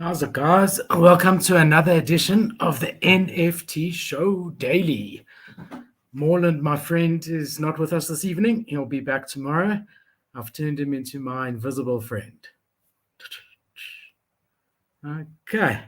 How's it, guys? Welcome to another edition of the NFT Show Daily. Morland, my friend, is not with us this evening. He'll be back tomorrow. I've turned him into my invisible friend. Okay.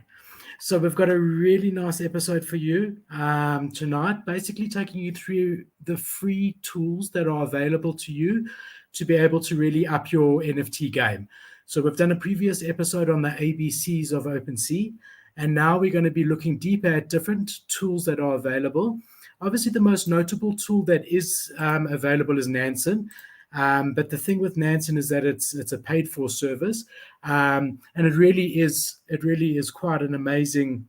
So we've got a really nice episode for you tonight, basically taking you through the free tools that are available to you to be able to really up your NFT game. So we've done a previous episode on the ABCs of OpenSea, and now we're going to be looking deeper at different tools that are available. Obviously, the most notable tool that is available is Nansen. But the thing with Nansen is that it's a paid-for service, and it really is quite an amazing.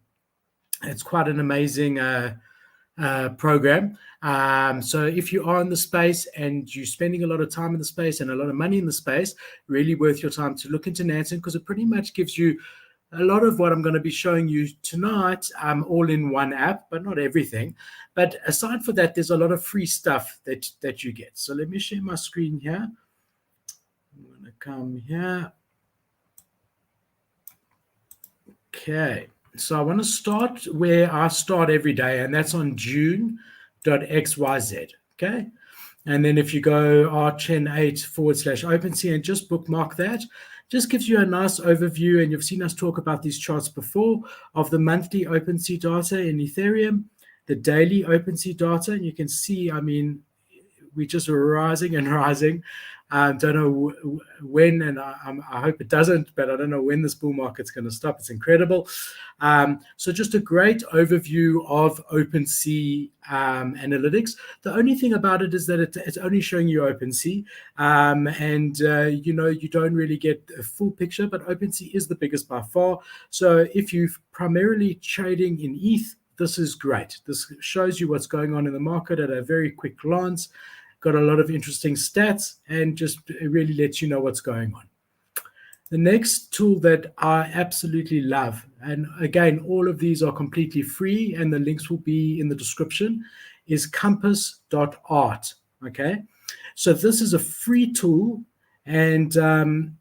It's quite an amazing program. So if you are in the space and you're spending a lot of time in the space and a lot of money in the space, really worth your time to look into Nansen, because it pretty much gives you a lot of what I'm going to be showing you tonight, all in one app, but not everything. But aside from that, there's a lot of free stuff that you get. So let me share my screen here. I'm going to come here. Okay. So I want to start where I start every day, and that's on June.xyz. Okay. And then if you go archen8/OpenSea and just bookmark that, just gives you a nice overview. And you've seen us talk about these charts before of the monthly OpenSea data in Ethereum, the daily OpenSea data. And you can see, I mean, we're just rising and rising. Don't know when, and I hope it doesn't, but I don't know when this bull market's going to stop. It's incredible. So just a great overview of OpenSea analytics. The only thing about it is that it's only showing you OpenSea, and you don't really get a full picture, but OpenSea is the biggest by far. So if you're primarily trading in ETH, this is great. This shows you what's going on in the market at a very quick glance. Got a lot of interesting stats and just really lets you know what's going on. The next tool that I absolutely love, and again, all of these are completely free and the links will be in the description, is compass.art. Okay, so this is a free tool, and the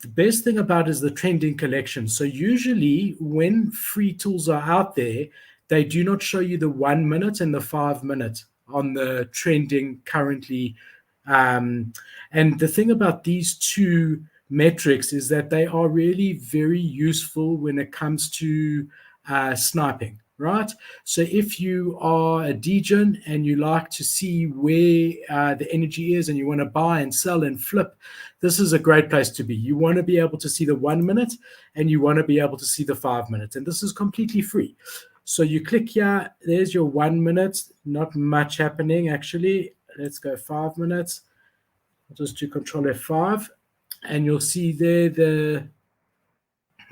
best thing about it is the trending collection. So usually when free tools are out there, they do not show you the 1 minute and the 5 minute on the trending currently. And the thing about these two metrics is that they are really very useful when it comes to sniping, right? So if you are a degen and you like to see where the energy is and you want to buy and sell and flip, this is a great place to be. You want to be able to see the 1 minute and you want to be able to see the 5 minutes. And this is completely free. So you click here, there's your 1 minute, not much happening actually. Let's go 5 minutes. I'll just do Control F5, and you'll see there the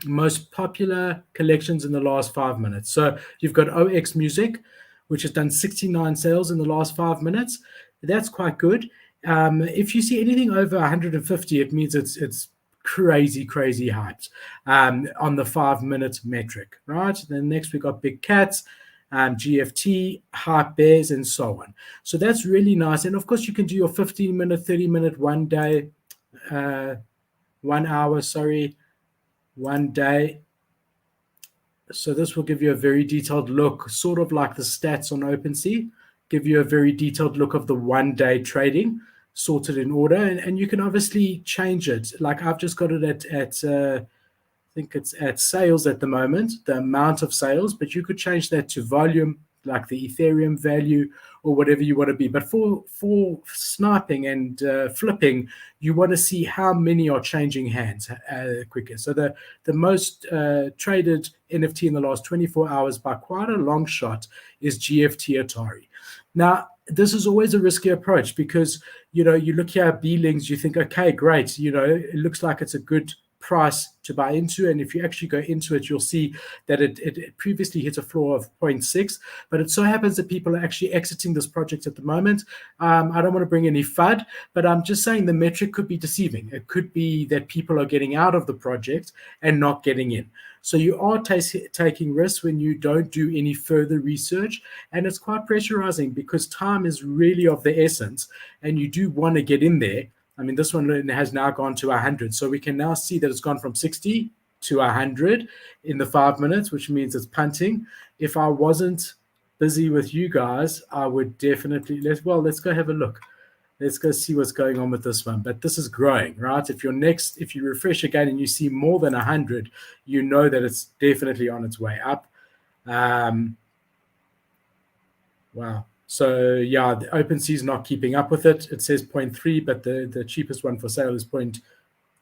most popular collections in the last 5 minutes. So you've got OX Music, which has done 69 sales in the last 5 minutes. That's quite good. If you see anything over 150, it means it's crazy hyped on the 5 minute metric, right? Then next we got Big Cats, GFT, Hype Bears, and so on. So that's really nice. And of course, you can do your 15 minute, 30 minute, 1 day, 1 hour, 1 day. So this will give you a very detailed look, sort of like the stats on OpenSea, give you a very detailed look of the 1 day trading, sorted in order, and you can obviously change it. Like I've just got it at I think it's at sales at the moment, the amount of sales, but you could change that to volume, like the Ethereum value or whatever you want to be. But for sniping and flipping, you want to see how many are changing hands quicker. So the most traded NFT in the last 24 hours by quite a long shot is GFT Atari. Now, this is always a risky approach because, you look here at B-Links, you think, okay, great. It looks like it's a good price to buy into. And if you actually go into it, you'll see that it previously hit a floor of 0.6. But it so happens that people are actually exiting this project at the moment. I don't want to bring any FUD, but I'm just saying the metric could be deceiving. It could be that people are getting out of the project and not getting in. So you are taking risks when you don't do any further research, and it's quite pressurizing because time is really of the essence, and you do want to get in there. I mean, this one has now gone to 100, so we can now see that it's gone from 60 to 100 in the 5 minutes, which means it's punting. If I wasn't busy with you guys, I would definitely, let's go have a look. Let's go see what's going on with this one. But this is growing, right? If you refresh again and you see more than 100, you know that it's definitely on its way up. Wow. So yeah, the OpenSea is not keeping up with it. It says 0.3, but the cheapest one for sale is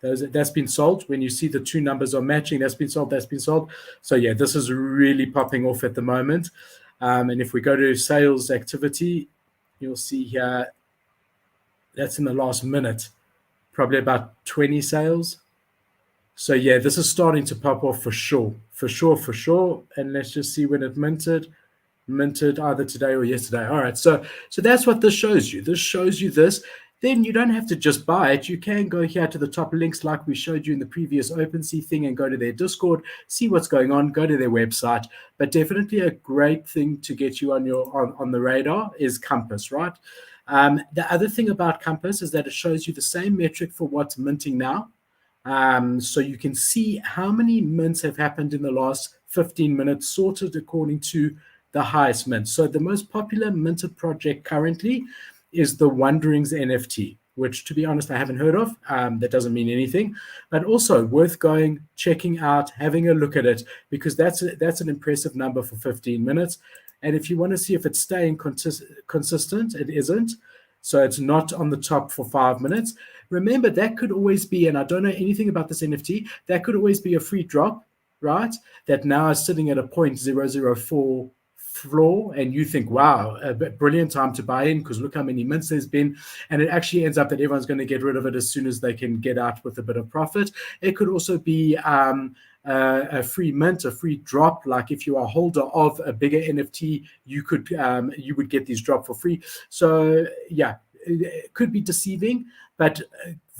that's been sold. When you see the two numbers are matching, that's been sold. So yeah, this is really popping off at the moment. And if we go to sales activity, you'll see here, that's in the last minute, probably about 20 sales. So yeah, this is starting to pop off for sure. And let's just see when it minted either today or yesterday. All right, so that's what this shows you. This shows you this. Then you don't have to just buy it. You can go here to the top links like we showed you in the previous OpenSea thing and go to their Discord, see what's going on, go to their website. But definitely a great thing to get you on the radar is Compass, right? The other thing about Compass is that it shows you the same metric for what's minting now. So you can see how many mints have happened in the last 15 minutes, sorted according to the highest mint. So the most popular minted project currently is the Wonderings NFT, which, to be honest, I haven't heard of. That doesn't mean anything, but also worth going, checking out, having a look at it, because that's an impressive number for 15 minutes. And if you want to see if it's staying consistent, it isn't. So it's not on the top for 5 minutes. Remember, that could always be, and I don't know anything about this NFT, that could always be a free drop, right? That now is sitting at a 0.004 floor, and you think, wow, a brilliant time to buy in because look how many mints there's been, and it actually ends up that everyone's going to get rid of it as soon as they can get out with a bit of profit. It could also be a free mint, a free drop. Like if you are a holder of a bigger NFT, you would get these drop for free. So yeah, it could be deceiving, but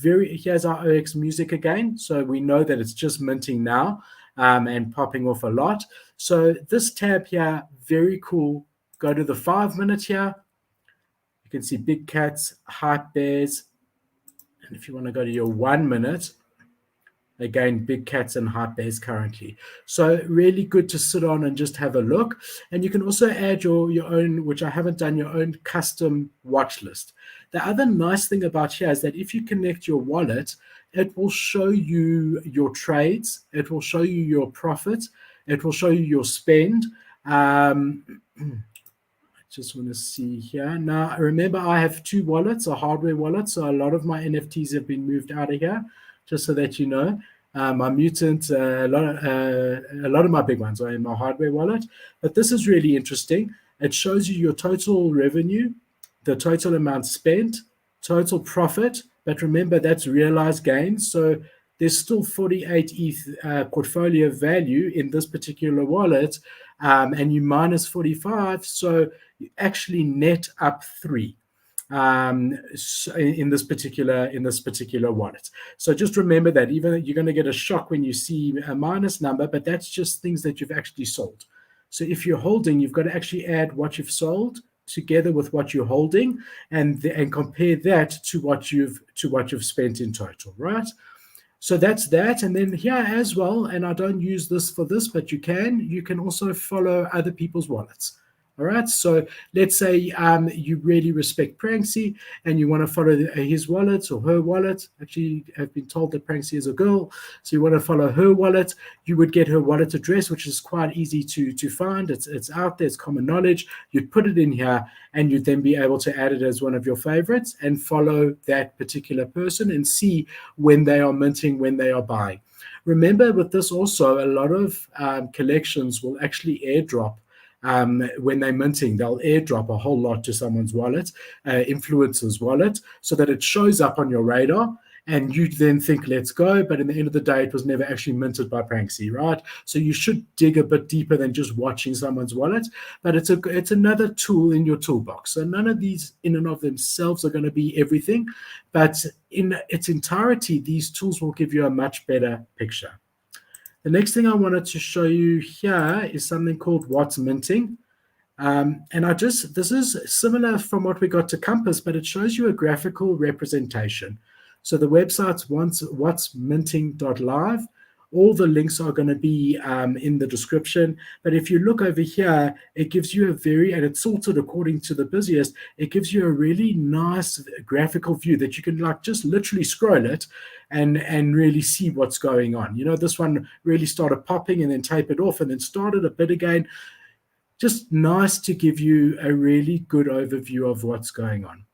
here's our OX music again. So we know that it's just minting now and popping off a lot. So this tab here, very cool. Go to the 5 minute here. You can see big cats, hype bears. And if you want to go to your 1 minute, again, big cats and hype bears currently. So really good to sit on and just have a look. And you can also add your own, which I haven't done, your own custom watch list. The other nice thing about here is that if you connect your wallet, it will show you your trades. It will show you your profit. It will show you your spend. I just want to see here. Now, remember, I have two wallets, a hardware wallet. So a lot of my NFTs have been moved out of here, just so that you know. My mutant, a lot of my big ones are in my hardware wallet. But this is really interesting. It shows you your total revenue, the total amount spent, total profit. But remember, that's realized gains. So there's still 48 ETH portfolio value in this particular wallet, and you minus 45, so you actually net up 3 in this particular wallet. So just remember that even you're going to get a shock when you see a minus number, but that's just things that you've actually sold. So if you're holding, you've got to actually add what you've sold together with what you're holding, and compare that to what you've spent in total, right? So that's that. And then here as well, and I don't use this for this, but you can also follow other people's wallets. All right. So let's say you really respect Pranksy and you want to follow his wallet or her wallet. Actually, I've been told that Pranksy is a girl. So you want to follow her wallet. You would get her wallet address, which is quite easy to find. It's out there. It's common knowledge. You'd put it in here and you'd then be able to add it as one of your favorites and follow that particular person and see when they are minting, when they are buying. Remember with this also, a lot of collections will actually airdrop. When they're minting, they'll airdrop a whole lot to someone's wallet, influencer's wallet, so that it shows up on your radar and you then think, let's go. But in the end of the day, it was never actually minted by Pranksy, right? So you should dig a bit deeper than just watching someone's wallet. But it's another tool in your toolbox. So none of these in and of themselves are going to be everything. But in its entirety, these tools will give you a much better picture. The next thing I wanted to show you here is something called What's Minting. And this is similar from what we got to Compass, but it shows you a graphical representation. So the website's what'sminting.live. All the links are going to be in the description. But if you look over here, it gives you and it's sorted according to the busiest, it gives you a really nice graphical view that you can like just literally scroll it and really see what's going on. This one really started popping and then tapered off and then started a bit again. Just nice to give you a really good overview of what's going on.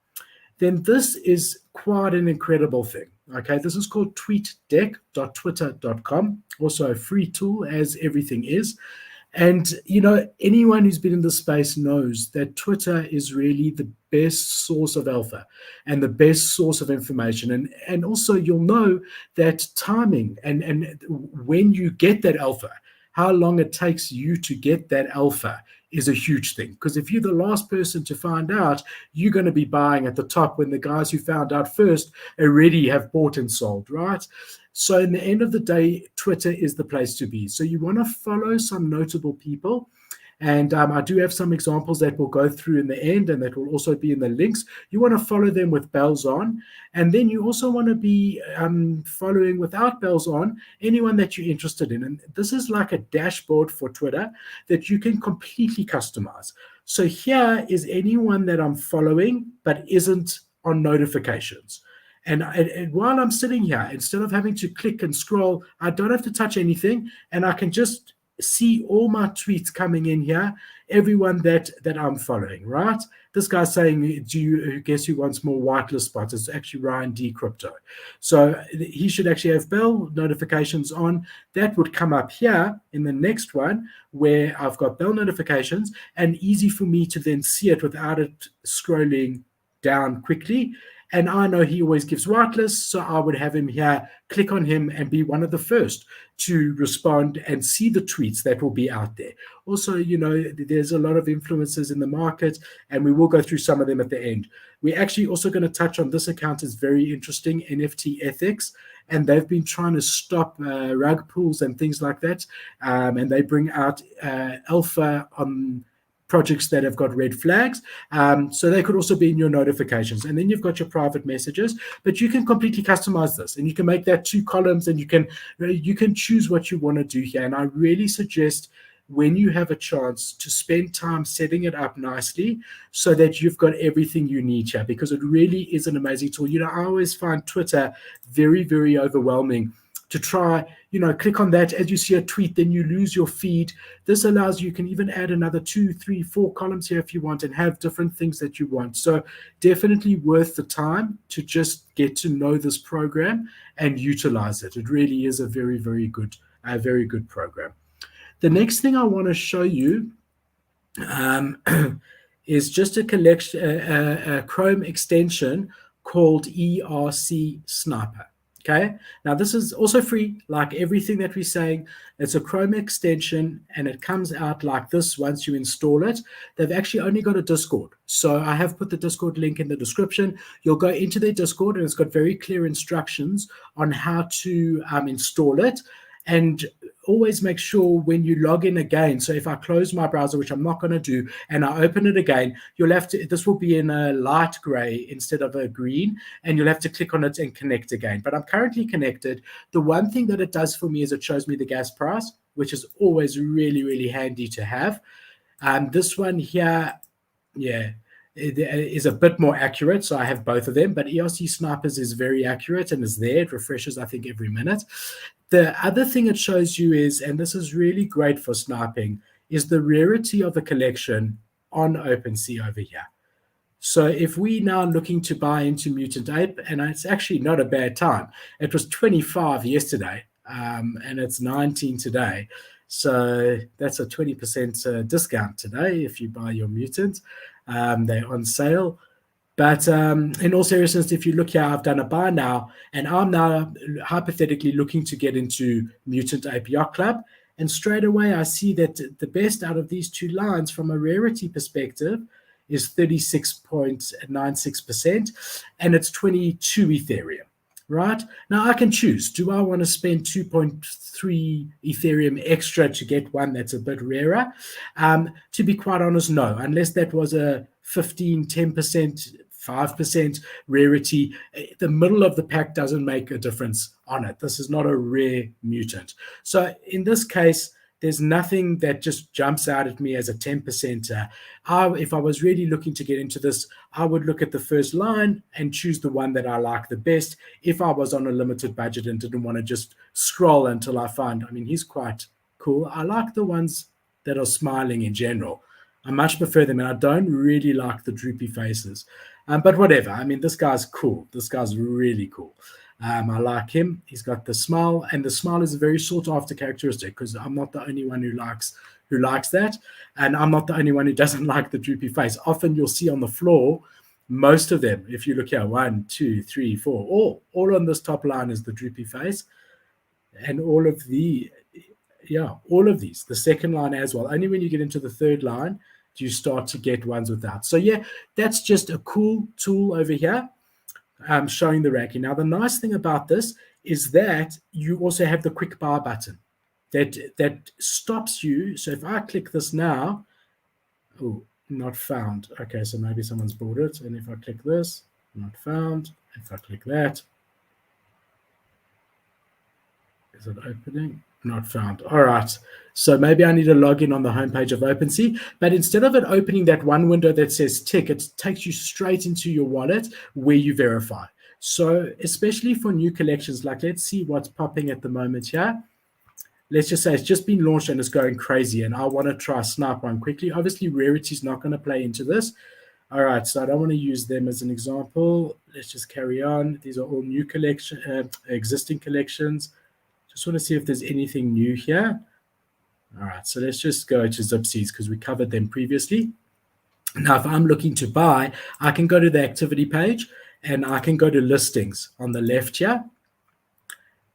Then this is quite an incredible thing. Okay, this is called tweetdeck.twitter.com, also a free tool as everything is. And, anyone who's been in the space knows that Twitter is really the best source of alpha and the best source of information. And also you'll know that timing and when you get that alpha, how long it takes you to get that alpha is a huge thing. Because if you're the last person to find out, you're going to be buying at the top when the guys who found out first already have bought and sold, right? So in the end of the day, Twitter is the place to be. So you want to follow some notable people. And I do have some examples that we'll go through in the end, and that will also be in the links. You want to follow them with bells on. And then you also want to be following without bells on anyone that you're interested in. And this is like a dashboard for Twitter that you can completely customize. So here is anyone that I'm following but isn't on notifications. And while I'm sitting here, instead of having to click and scroll, I don't have to touch anything, and I can just see all my tweets coming in here, everyone that I'm following, right? This guy's saying, guess who wants more whitelist spots? It's actually Ryan D Crypto. So he should actually have bell notifications on. That would come up here in the next one where I've got bell notifications, and easy for me to then see it without it scrolling down quickly. And I know he always gives whitelists, so I would have him here, click on him, and be one of the first to respond and see the tweets that will be out there. Also, there's a lot of influencers in the market, and we will go through some of them at the end. We're actually also going to touch on this account. Is very interesting, NFT ethics, and they've been trying to stop rug pulls and things like that, and they bring out alpha on projects that have got red flags. So they could also be in your notifications. And then you've got your private messages, but you can completely customize this, and you can make that 2 columns, and you can choose what you want to do here. And I really suggest, when you have a chance, to spend time setting it up nicely so that you've got everything you need here, because it really is an amazing tool. I always find Twitter very, very overwhelming. To try, click on that as you see a tweet, then you lose your feed. This allows you can even add another 2, 3, 4 columns here if you want, and have different things that you want. So definitely worth the time to just get to know this program and utilize it. It really is a very, very good program. The next thing I want to show you is just a collection, a Chrome extension called Erc Sniper. Okay, now this is also free, like everything that we're saying. It's a Chrome extension, and it comes out like this once you install it. They've actually only got a Discord. So I have put the Discord link in the description. You'll go into their Discord, and it's got very clear instructions on how to install it. And always make sure when you log in again, so if I close my browser, which I'm not going to do, and I open it again, this will be in a light gray instead of a green, and you'll have to click on it and connect again. But I'm currently connected. The one thing that it does for me is it shows me the gas price, which is always really, really handy to have. This one here, it is a bit more accurate, so I have both of them, but Erc Snipers is very accurate and is there. It refreshes, I think, every minute. The other thing it shows you is, and this is really great for sniping, is the rarity of a collection on OpenSea over here. So if we now looking to buy into Mutant Ape, and it's actually not a bad time. It was 25 yesterday, and it's 19 today. So that's a 20% discount today if you buy your Mutant. They're on sale. But in all seriousness, if you look here, I've done a buy now, and I'm now hypothetically looking to get into Mutant Ape Yacht Club. And straight away, I see that the best out of these 2 lines from a rarity perspective is 36.96%, and it's 22 Ethereum, right? Now, I can choose. Do I want to spend 2.3 Ethereum extra to get one that's a bit rarer? To be quite honest, no, unless that was a 15, 10%, 5% rarity. The middle of the pack doesn't make a difference on it. This is not a rare mutant. So in this case, there's nothing that just jumps out at me as a 10%. If I was really looking to get into this, I would look at the first line and choose the one that I like the best. If I was on a limited budget and didn't want to just scroll until I find, I mean, he's quite cool. I like the ones that are smiling in general. I much prefer them, and I don't really like the droopy faces. But whatever. I mean, this guy's cool. This guy's really cool. I like him. He's got the smile, and the smile is a very sought after characteristic because I'm not the only one who likes that, and I'm not the only one who doesn't like the droopy face. Often you'll see on the floor, most of them, if you look here, 1, 2, 3, 4, all on this top line is the droopy face, and all of these, the second line as well. Only when you get into the third line do you start to get ones without. So yeah, that's just a cool tool over here. Showing the ranking. Now, the nice thing about this is that you also have the quick buy button that stops you. So if I click this now, not found. Okay, so maybe someone's bought it. And if I click this, not found. If I click that, is it opening? Not found. All right. So maybe I need to log in on the homepage of OpenSea. But instead of it opening that one window that says tick, it takes you straight into your wallet where you verify. So especially for new collections, like let's see what's popping at the moment here. Let's just say it's just been launched and it's going crazy. And I want to try snipe one quickly. Obviously, rarity is not going to play into this. All right. So I don't want to use them as an example. Let's just carry on. These are all new existing collections. Just want to see if there's anything new here. All right, so let's just go to Zipsies because we covered them previously. Now, if I'm looking to buy, I can go to the activity page and I can go to listings on the left here.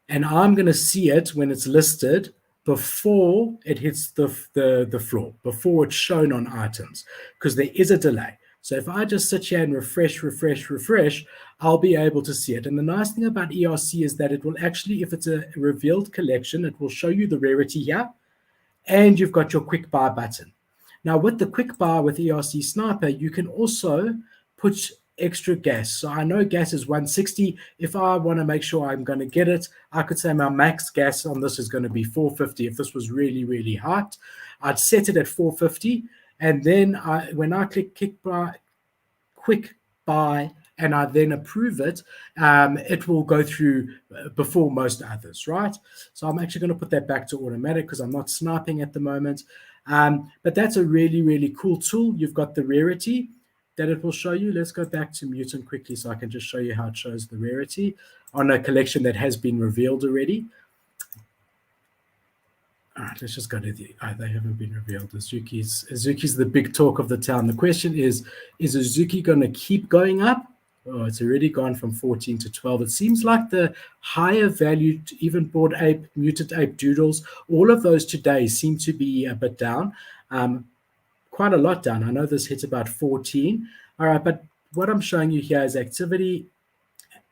And I'm going to see it when it's listed before it hits the floor, before it's shown on items, because there is a delay. So if I just sit here and refresh, I'll be able to see it. And the nice thing about ERC is that it will actually, if it's a revealed collection, it will show you the rarity here, and you've got your quick buy button. Now, with the quick buy with ERC Sniper, you can also put extra gas. So I know gas is 160. If I want to make sure I'm going to get it, I could say my max gas on this is going to be 450. If this was really, really hot, I'd set it at 450. And then when I click quick buy and I then approve it, it will go through before most others, right? So I'm actually going to put that back to automatic because I'm not sniping at the moment. But that's a really, really cool tool. You've got the rarity that it will show you. Let's go back to mutant quickly so I can just show you how it shows the rarity on a collection that has been revealed already. All right, let's just go to the, they haven't been revealed. Azuki's the big talk of the town. The question is Azuki going to keep going up? Oh, it's already gone from 14 to 12. It seems like the higher value, even Bored Ape, Mutant Ape Doodles, all of those today seem to be a bit down, quite a lot down. I know this hits about 14. All right, but what I'm showing you here is activity.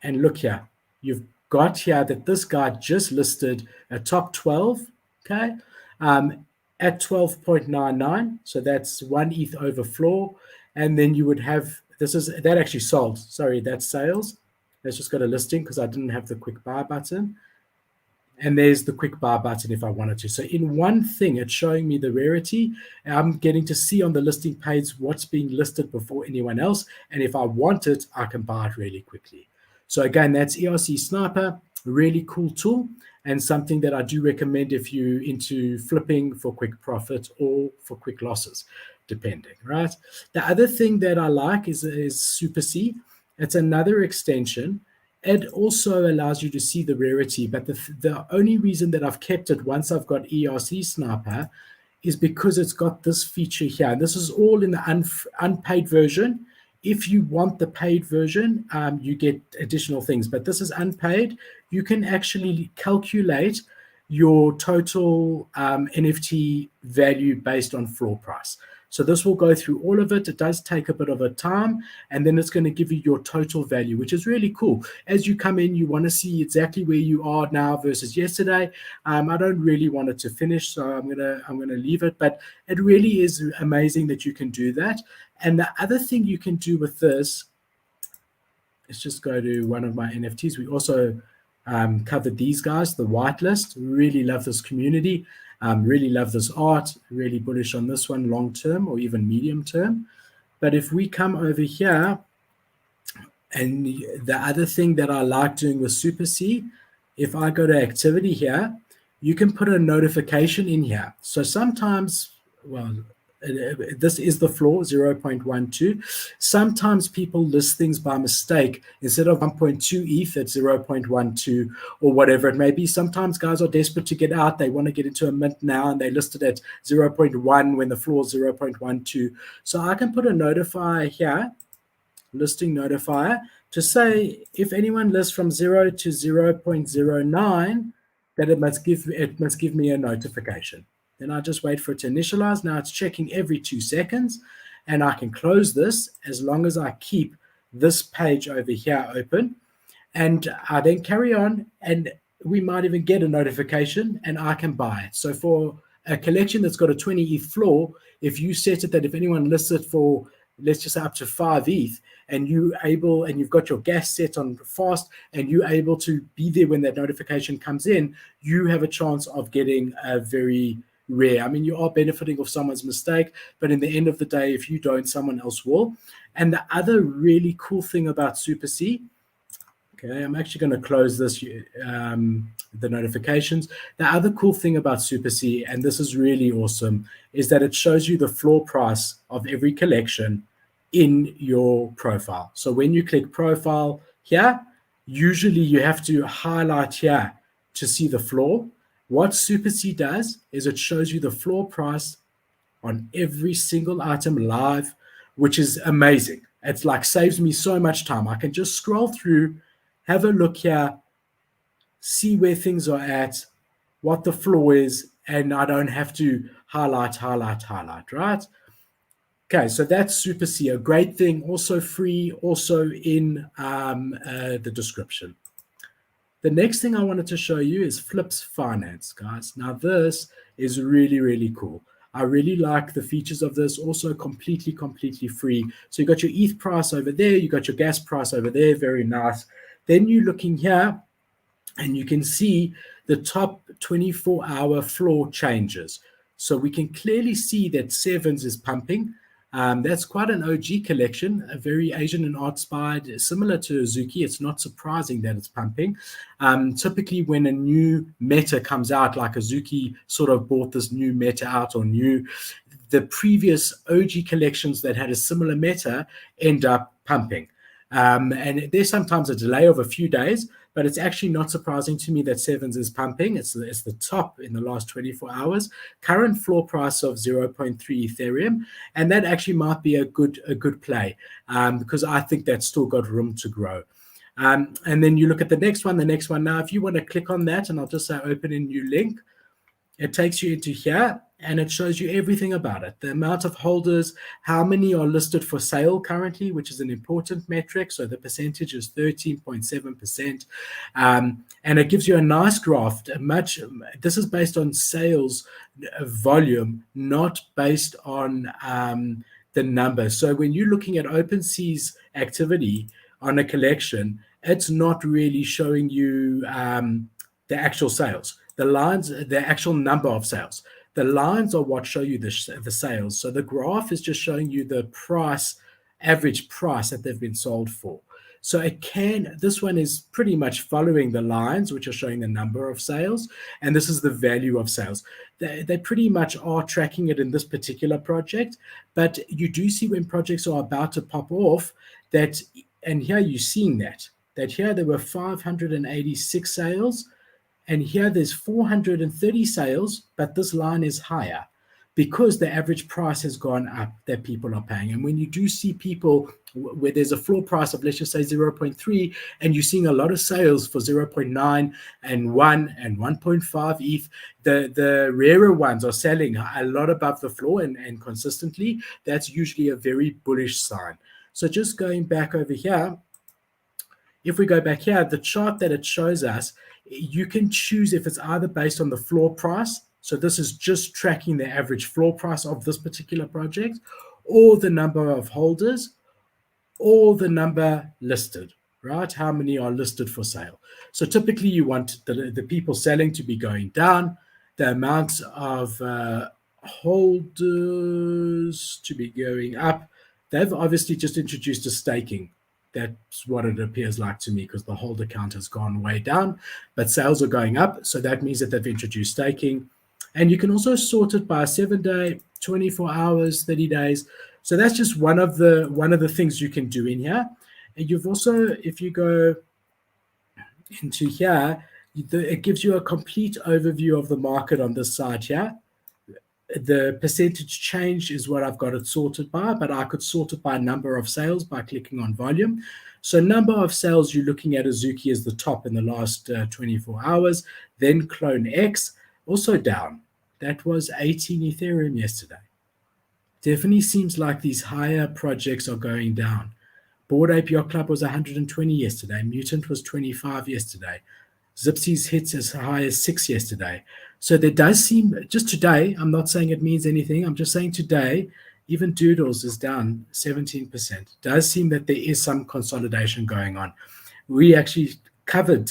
And look here, you've got here that this guy just listed a top 12, okay, at 12.99. So that's 1 ETH over floor. And then you would have, that actually sold. Sorry, that's sales. Let's just go to listing because I didn't have the quick buy button. And there's the quick buy button if I wanted to. So in one thing, it's showing me the rarity. I'm getting to see on the listing page what's being listed before anyone else. And if I want it, I can buy it really quickly. So again, that's ERC Sniper, a really cool tool and something that I do recommend if you're into flipping for quick profit or for quick losses, depending, right? The other thing that I like is Super C. It's another extension. It also allows you to see the rarity, but the only reason that I've kept it once I've got ERC Sniper is because it's got this feature here. And this is all in the unpaid version. If you want the paid version, you get additional things, but this is unpaid. You can actually calculate your total NFT value based on floor price. So this will go through all of it. It does take a bit of a time, and then it's going to give you your total value, which is really cool. As you come in, you want to see exactly where you are now versus yesterday. I don't really want it to finish, so I'm gonna leave it. But it really is amazing that you can do that. And the other thing you can do with this let's just go to one of my NFTs. We also covered these guys, the whitelist. Really love this community. Really love this art. Really bullish on this one long term or even medium term. But if we come over here, and the other thing that I like doing with Super C, if I go to activity here, you can put a notification in here. So sometimes, well, this is the floor, 0.12. Sometimes people list things by mistake. Instead of 1.2 ETH at 0.12 or whatever it may be. Sometimes guys are desperate to get out. They want to get into a mint now and they list it at 0.1 when the floor is 0.12. So I can put a notifier here, listing notifier, to say if anyone lists from 0 to 0.09, that it must give me a notification. Then I just wait for it to initialize. Now it's checking every 2 seconds, and I can close this as long as I keep this page over here open. And I then carry on, and we might even get a notification, and I can buy it. So for a collection that's got a 20 ETH floor, if you set it that if anyone lists it for, let's just say up to 5 ETH, and you've got your gas set on fast, and you're able to be there when that notification comes in, you have a chance of getting a very rare. I mean, you are benefiting off someone's mistake, but in the end of the day, if you don't, someone else will. And the other really cool thing about Super C, okay, I'm actually going to close this, the notifications. The other cool thing about Super C, and this is really awesome, is that it shows you the floor price of every collection in your profile. So when you click profile here, usually you have to highlight here to see the floor. What Super C does is it shows you the floor price on every single item live, which is amazing. It's like saves me so much time. I can just scroll through, have a look here, see where things are at, what the floor is, and I don't have to highlight, right? Okay, so that's Super C, a great thing, also free, also in the description. The next thing I wanted to show you is Flips Finance, guys. Now, this is really, really cool. I really like the features of this, also completely free. So you got your ETH price over there, you got your gas price over there, very nice. Then you're looking here, and you can see the top 24-hour floor changes. So we can clearly see that Sevens is pumping. That's quite an OG collection, a very Asian and art-inspired, similar to Azuki. It's not surprising that it's pumping. Typically, when a new meta comes out, like Azuki sort of bought this new meta out or the previous OG collections that had a similar meta end up pumping. And there's sometimes a delay of a few days, but it's actually not surprising to me that Sevens is pumping. It's the top in the last 24 hours. Current floor price of 0.3 Ethereum, and that actually might be a good play because I think that's still got room to grow. And then you look at the next one. Now, if you want to click on that, and I'll just say open a new link, it takes you into here, and it shows you everything about it. The amount of holders, how many are listed for sale currently, which is an important metric. So the percentage is 13.7%. And it gives you a nice graph. This is based on sales volume, not based on the numbers. So when you're looking at openseas activity on a collection, it's not really showing you the actual sales. The lines, the actual number of sales. The lines are what show you the sales. So the graph is just showing you the price, average price that they've been sold for. So this one is pretty much following the lines, which are showing the number of sales. And this is the value of sales. They pretty much are tracking it in this particular project. But you do see when projects are about to pop off that, and here you're seeing that here there were 586 sales. And here there's 430 sales, but this line is higher because the average price has gone up that people are paying. And when you do see people where there's a floor price of, let's just say 0.3, and you're seeing a lot of sales for 0.9 and 1 and 1.5 ETH, the rarer ones are selling a lot above the floor and consistently. That's usually a very bullish sign. So just going back over here, if we go back here, the chart that it shows us, you can choose if it's either based on the floor price. So this is just tracking the average floor price of this particular project, or the number of holders, or the number listed, right? How many are listed for sale? So typically you want the people selling to be going down, the amount of holders to be going up. They've obviously just introduced a staking. That's what it appears like to me, because the holder count has gone way down, but sales are going up. So that means that they've introduced staking. And you can also sort it by 7-day, 24 hours, 30 days. So that's just one of the things you can do in here. And you've also, if you go into here, it gives you a complete overview of the market on this side here. The percentage change is what I've got it sorted by, but I could sort it by number of sales by clicking on volume. So number of sales, you're looking at Azuki as the top in the last 24 hours, then Clone X, also down. That was 18 Ethereum yesterday. Definitely seems like these higher projects are going down. Bored Ape Yacht Club was 120 yesterday. Mutant was 25 yesterday. Zipsy's hits as high as 6 yesterday. So there does seem, just today, I'm not saying it means anything, I'm just saying today, even Doodles is down 17%. Does seem that there is some consolidation going on. We actually covered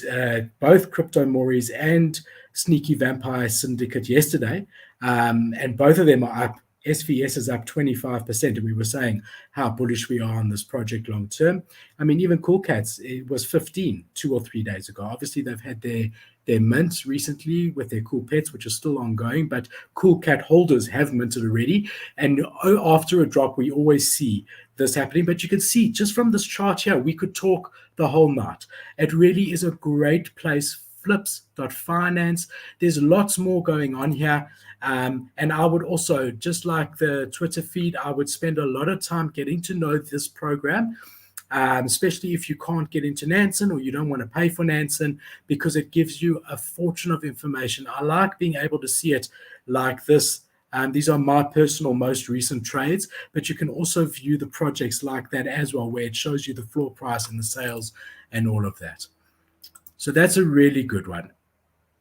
both Crypto Mories and Sneaky Vampire Syndicate yesterday, and both of them are up. SVS is up 25%, and we were saying how bullish we are on this project long term. I mean, even Cool Cats, it was 15 2 or 3 days ago. Obviously, they've had their mints recently with their Cool Pets, which is still ongoing, but Cool Cat holders have minted already. And after a drop, we always see this happening. But you can see just from this chart here, we could talk the whole night. It really is a great place. Flips.finance. There's lots more going on here. And I would also, just like the Twitter feed, I would spend a lot of time getting to know this program, especially if you can't get into Nansen or you don't want to pay for Nansen, because it gives you a fortune of information. I like being able to see it like this. These are my personal most recent trades, but you can also view the projects like that as well, where it shows you the floor price and the sales and all of that. So that's a really good one.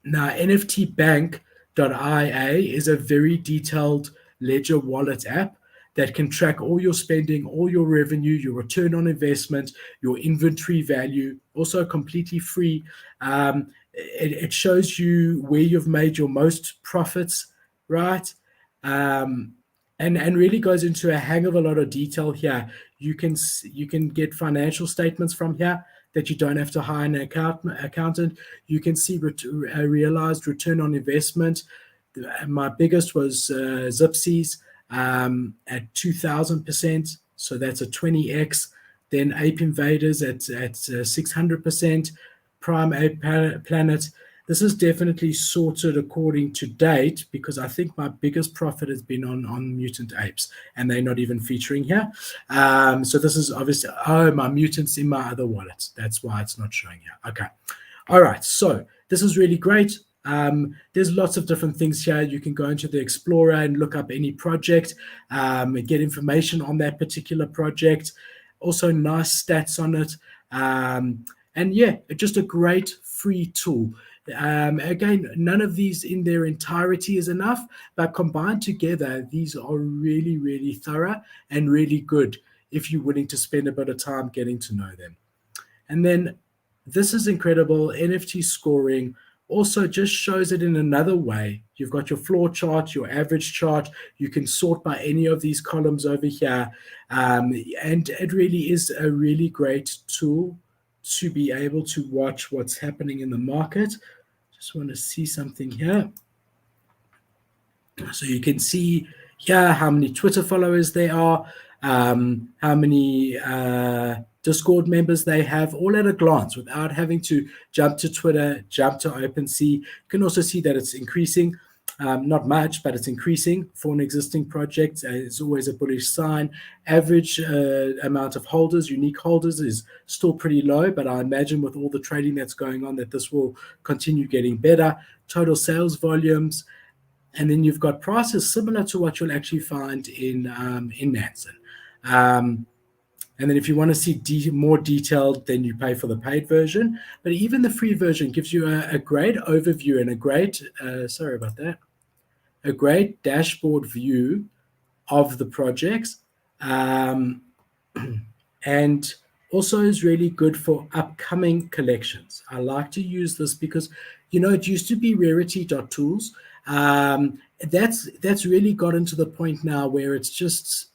Now, Nft Bank.ia is a very detailed ledger wallet app that can track all your spending, all your revenue, your return on investment, your inventory value, also completely free. It shows you where you've made your most profits, right? And really goes into a hang of a lot of detail here. You can get financial statements from here that you don't have to hire an accountant. You can see a realized return on investment. My biggest was Zipsy's at 2,000%, so that's a 20x. Then Ape Invaders at 600%. Prime Ape Planet. This is definitely sorted according to date, because I think my biggest profit has been on Mutant Apes, and they're not even featuring here. So this is obviously, my Mutants in my other wallet. That's why it's not showing here. Okay. All right. So this is really great. There's lots of different things here. You can go into the Explorer and look up any project, and get information on that particular project. Also nice stats on it. And yeah, just a great free tool. Again, none of these in their entirety is enough, but combined together, these are really, really thorough and really good if you're willing to spend a bit of time getting to know them. And then this is incredible. NFT scoring also just shows it in another way. You've got your floor chart, your average chart. You can sort by any of these columns over here. And it really is a really great tool to be able to watch what's happening in the market. Just want to see something here. So you can see here how many Twitter followers there are, how many Discord members they have, all at a glance without having to jump to Twitter, jump to OpenSea. You can also see that it's increasing. Not much, but it's increasing for an existing project. It's always a bullish sign. Average amount of holders, unique holders, is still pretty low, but I imagine with all the trading that's going on that this will continue getting better. Total sales volumes, and then you've got prices similar to what you'll actually find in Nansen. And then if you want to see more detailed, then you pay for the paid version. But even the free version gives you a great overview and a great, a great dashboard view of the projects. And also is really good for upcoming collections. I like to use this because, it used to be rarity.tools. That's really gotten to the point now where it's just,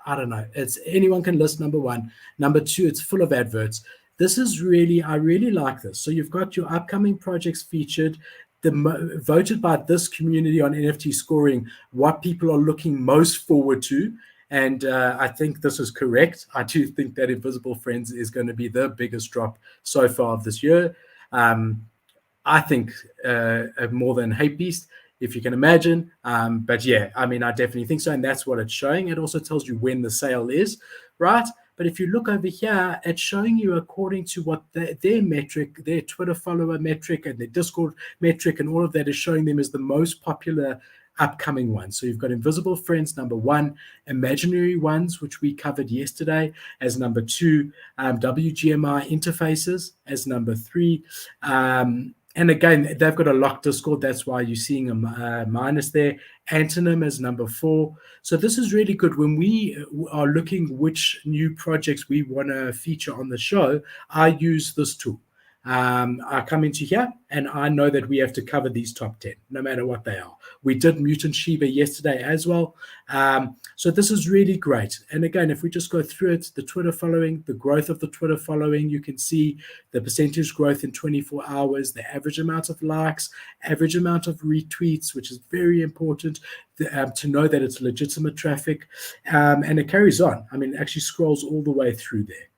I don't know, it's anyone can list, number one. Number two, it's full of adverts. This is really, I really like this. So you've got your upcoming projects featured, voted by this community on NFT scoring, what people are looking most forward to. And I think this is correct. I do think that Invisible Friends is going to be the biggest drop so far of this year. I think more than Hate Beast, if you can imagine. But yeah, I mean, I definitely think so. And that's what it's showing. It also tells you when the sale is, right? But if you look over here, it's showing you according to what their metric, their Twitter follower metric and their Discord metric and all of that is showing them as the most popular upcoming ones. So you've got Invisible Friends, number one, Imaginary Ones, which we covered yesterday, as number two, WGMI Interfaces as number three. And again, they've got a locked Discord. That's why you're seeing a minus there. Antonym as number four. So this is really good. When we are looking which new projects we want to feature on the show, I use this tool. I come into here and I know that we have to cover these top 10, no matter what they are. We did Mutant Shiba yesterday as well. So this is really great. And again, if we just go through it, the Twitter following, the growth of the Twitter following, you can see the percentage growth in 24 hours, the average amount of likes, average amount of retweets, which is very important to know that it's legitimate traffic. And it carries on. I mean, it actually scrolls all the way through there.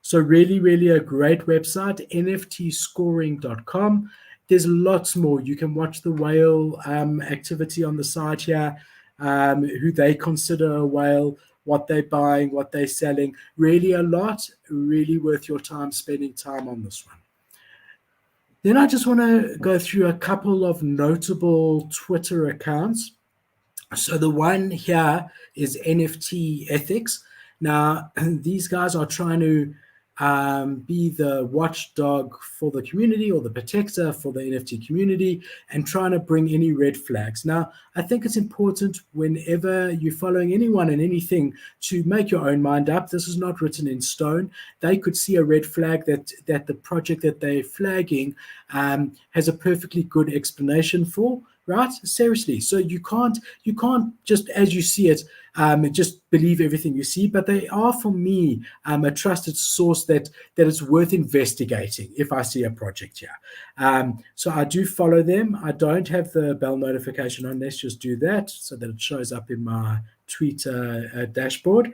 So really, really a great website, nftscoring.com. There's lots more. You can watch the whale activity on the side here, who they consider a whale, what they're buying, what they're selling. Really a lot, really worth your time spending time on this one. Then I just want to go through a couple of notable Twitter accounts. So the one here is NFT Ethics. Now, these guys are trying to be the watchdog for the community or the protector for the NFT community and trying to bring any red flags. Now, I think it's important whenever you're following anyone and anything to make your own mind up. This is not written in stone. They could see a red flag that the project that they're flagging has a perfectly good explanation for. Right? Seriously. So you can't just as you see it, just believe everything you see. But they are, for me, a trusted source that is worth investigating if I see a project here. So I do follow them. I don't have the bell notification on. Let's just do that so that it shows up in my Twitter dashboard.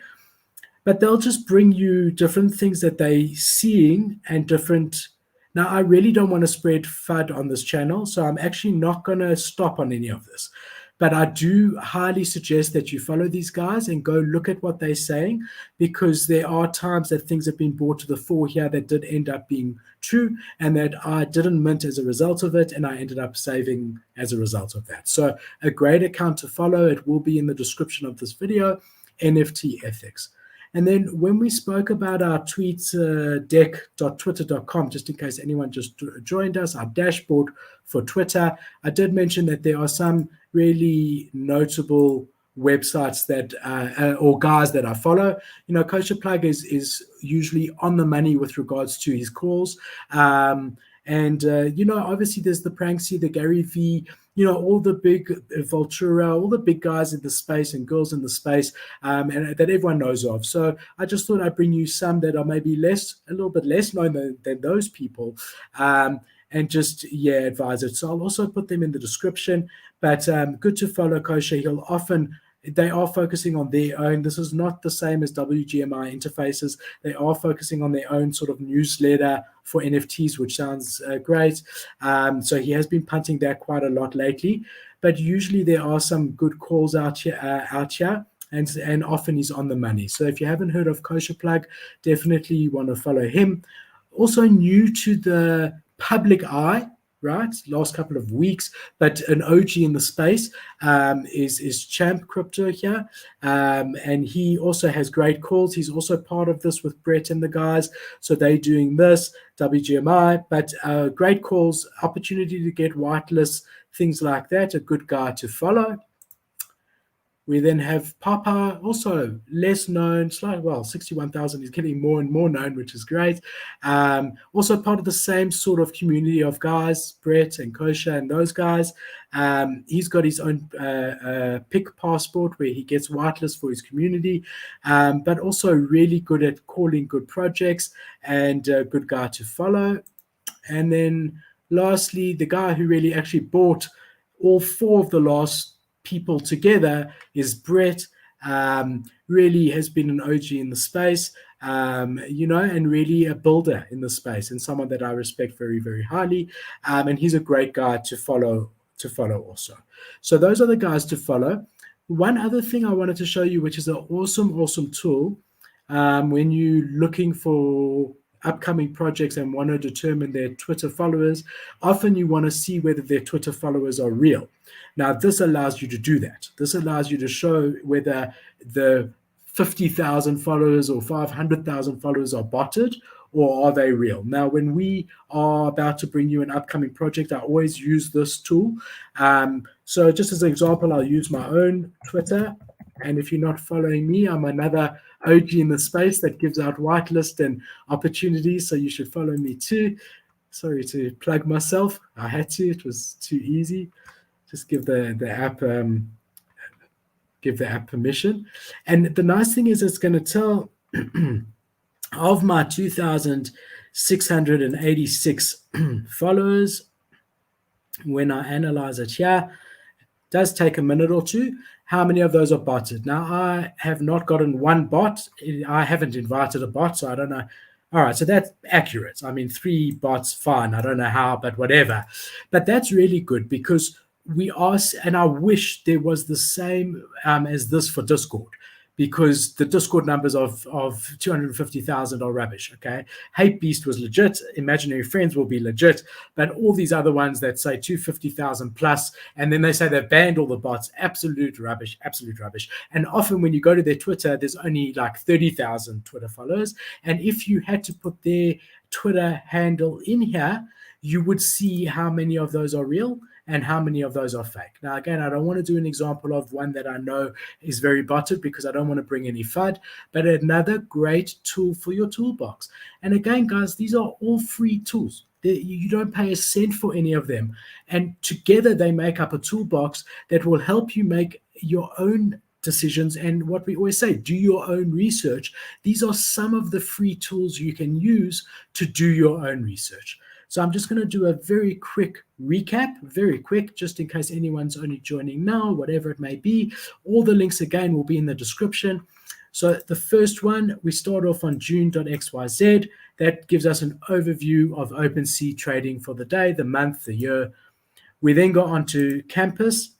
But they'll just bring you different things that they're seeing and different. Now, I really don't want to spread FUD on this channel, so I'm actually not going to stop on any of this. But I do highly suggest that you follow these guys and go look at what they're saying, because there are times that things have been brought to the fore here that did end up being true and that I didn't mint as a result of it, and I ended up saving as a result of that. So a great account to follow. It will be in the description of this video, NFT Ethics. And then when we spoke about our tweetdeck.twitter.com, just in case anyone just joined us, our dashboard for Twitter, I did mention that there are some really notable websites that or guys that I follow. Kosher Plug is usually on the money with regards to his calls. Obviously there's the Pranksy, the Gary V, all the big Vultura, all the big guys in the space and girls in the space, and that everyone knows of. So I just thought I'd bring you some that are maybe a little bit less known than those people, and just, advise it. So I'll also put them in the description, but good to follow Kosher. They are focusing on their own. This is not the same as WGMI Interfaces. They are focusing on their own sort of newsletter for NFTs, which sounds great. So he has been punting that quite a lot lately. But usually there are some good calls out here, and often he's on the money. So if you haven't heard of Kosher Plug, definitely you want to follow him. Also new to the public eye, right, last couple of weeks, but an OG in the space is Champ Crypto here, and he also has great calls. He's also part of this with Brett and the guys, so they're doing this, WGMI, but great calls, opportunity to get whitelists, things like that, a good guy to follow. We then have Papa, also less known, slightly, well, 61,000. He's getting more and more known, which is great. Also part of the same sort of community of guys, Brett and Kosha and those guys. He's got his own pick passport where he gets whitelist for his community, but also really good at calling good projects and a good guy to follow. And then lastly, the guy who really actually bought all four of the last people together is Brett. Really has been an OG in the space, and really a builder in the space, and someone that I respect very, very highly. And he's a great guy to follow also. So those are the guys to follow. One other thing I wanted to show you, which is an awesome tool, when you're looking for upcoming projects and want to determine their Twitter followers, often you want to see whether their Twitter followers are real. Now, this allows you to do that. This allows you to show whether the 50,000 followers or 500,000 followers are botted or are they real. Now, when we are about to bring you an upcoming project, I always use this tool. So just as an example, I'll use my own Twitter. And if you're not following me, I'm another OG in the space that gives out whitelist and opportunities. So you should follow me too. Sorry to plug myself. I had to. It was too easy. Just give the app permission. And the nice thing is it's going to tell of my 2,686 followers. When I analyze it here, it does take a minute or two. How many of those are botted? Now, I have not gotten one bot. I haven't invited a bot, so I don't know. All right, so that's accurate. I mean, 3 bots, fine. I don't know how, but whatever. But that's really good because we are, and I wish there was the same as this for Discord, because the Discord numbers of 250,000 are rubbish, okay? Hate Beast was legit. Imaginary Friends will be legit. But all these other ones that say 250,000 plus, and then they say they've banned all the bots, absolute rubbish. And often when you go to their Twitter, there's only like 30,000 Twitter followers. And if you had to put their Twitter handle in here, you would see how many of those are real and how many of those are fake. Now, again, I don't want to do an example of one that I know is very botted because I don't want to bring any FUD, but another great tool for your toolbox. And again, guys, these are all free tools. You don't pay a cent for any of them. And together they make up a toolbox that will help you make your own decisions. And what we always say, do your own research. These are some of the free tools you can use to do your own research. So I'm just going to do a very quick recap, very quick, just in case anyone's only joining now, whatever it may be. All the links, again, will be in the description. So the first one, we start off on June.xyz. That gives us an overview of OpenSea trading for the day, the month, the year. We then go on to Campus.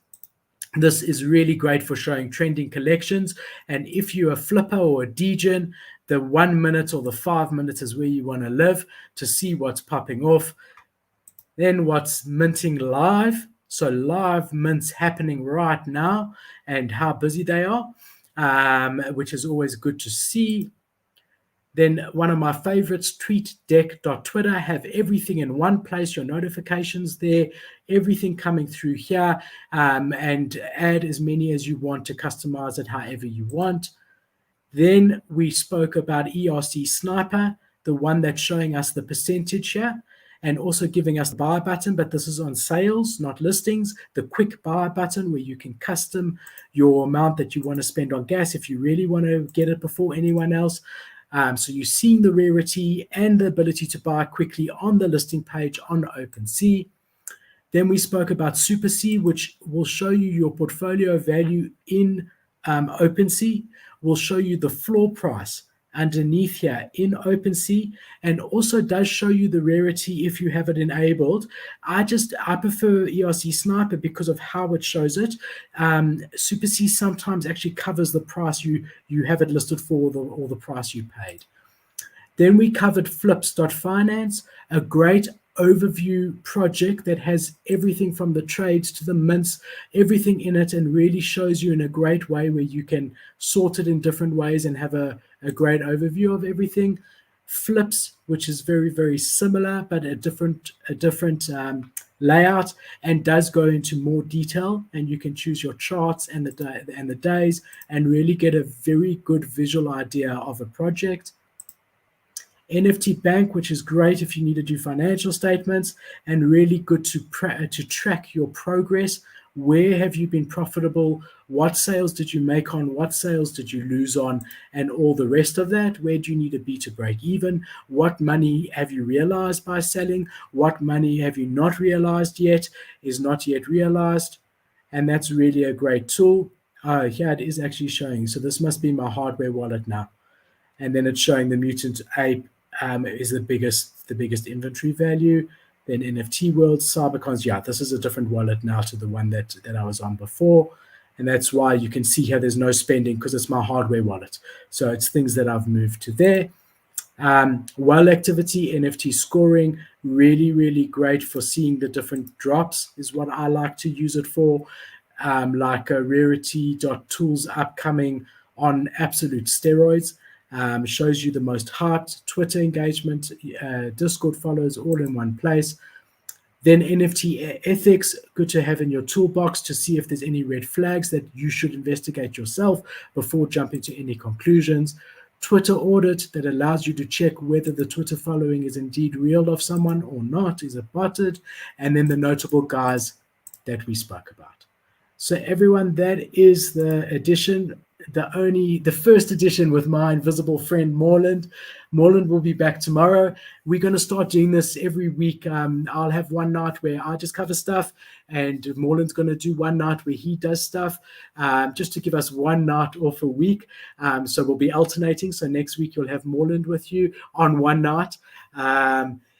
This is really great for showing trending collections. And if you're a flipper or a degen, the 1 minute or the 5 minutes is where you want to live to see what's popping off. Then what's minting live. So live mints happening right now and how busy they are, which is always good to see. Then one of my favorites, Tweetdeck.Twitter, have everything in one place, your notifications there, everything coming through here, and add as many as you want to customize it however you want. Then we spoke about Erc Sniper, the one that's showing us the percentage here and also giving us the buy button, but this is on sales, not listings, the quick buy button where you can custom your amount that you want to spend on gas if you really want to get it before anyone else. So you're seeing the rarity and the ability to buy quickly on the listing page on OpenSea. Then we spoke about Super C, which will show you your portfolio value in OpenSea. Will show you the floor price underneath here in OpenSea, and also does show you the rarity if you have it enabled. I prefer Erc Sniper because of how it shows it. Super C sometimes actually covers the price you have it listed for or the price you paid. Then we covered Flips.Finance, a great overview project that has everything from the trades to the mints, everything in it, and really shows you in a great way where you can sort it in different ways and have a great overview of everything. Flips, which is very, very similar, but a different layout and does go into more detail, and you can choose your charts and the days and really get a very good visual idea of a project. Nft Bank, which is great if you need to do financial statements, and really good to track your progress. Where have you been profitable? What sales did you make on? What sales did you lose on? And all the rest of that. Where do you need to be to break even? What money have you realized by selling? What money have you not realized yet, is not yet realized? And that's really a great tool. Here it is actually showing. So this must be my hardware wallet now. And then it's showing the mutant ape is the biggest inventory value. Then NFT World, Cybercons. Yeah, this is a different wallet now to the one that I was on before. And that's why you can see here there's no spending, because it's my hardware wallet. So it's things that I've moved to there. Well activity, NFT scoring, really, really great for seeing the different drops is what I like to use it for. Like a rarity.tools upcoming on absolute steroids. Shows you the most hyped Twitter engagement, Discord follows all in one place. Then NFT ethics, good to have in your toolbox to see if there's any red flags that you should investigate yourself before jumping to any conclusions. Twitter audit, that allows you to check whether the Twitter following is indeed real of someone or not, is it botted. And then the notable guys that we spoke about. So everyone, that is the edition, the first edition with my invisible friend Morland. Morland will be back tomorrow. We're going to start doing this every week. I'll have one night where I just cover stuff, and Morland's going to do one night where he does stuff, just to give us one night off a week. So we'll be alternating. So next week you'll have Morland with you on one night.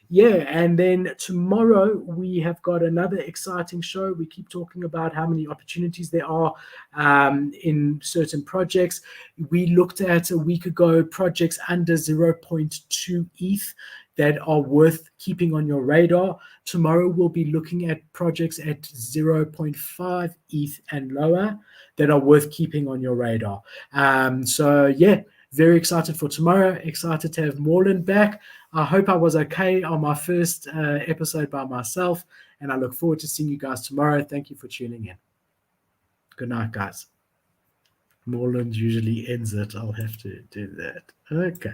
And then tomorrow we have got another exciting show. We keep talking about how many opportunities there are in certain projects. We looked at a week ago projects under 0.2 ETH that are worth keeping on your radar. Tomorrow we'll be looking at projects at 0.5 ETH and lower that are worth keeping on your radar. Very excited for tomorrow. Excited to have Morland back. I hope I was okay on my first episode by myself, and I look forward to seeing you guys tomorrow. Thank you for tuning in. Good night, guys. Morland usually ends it. I'll have to do that. Okay.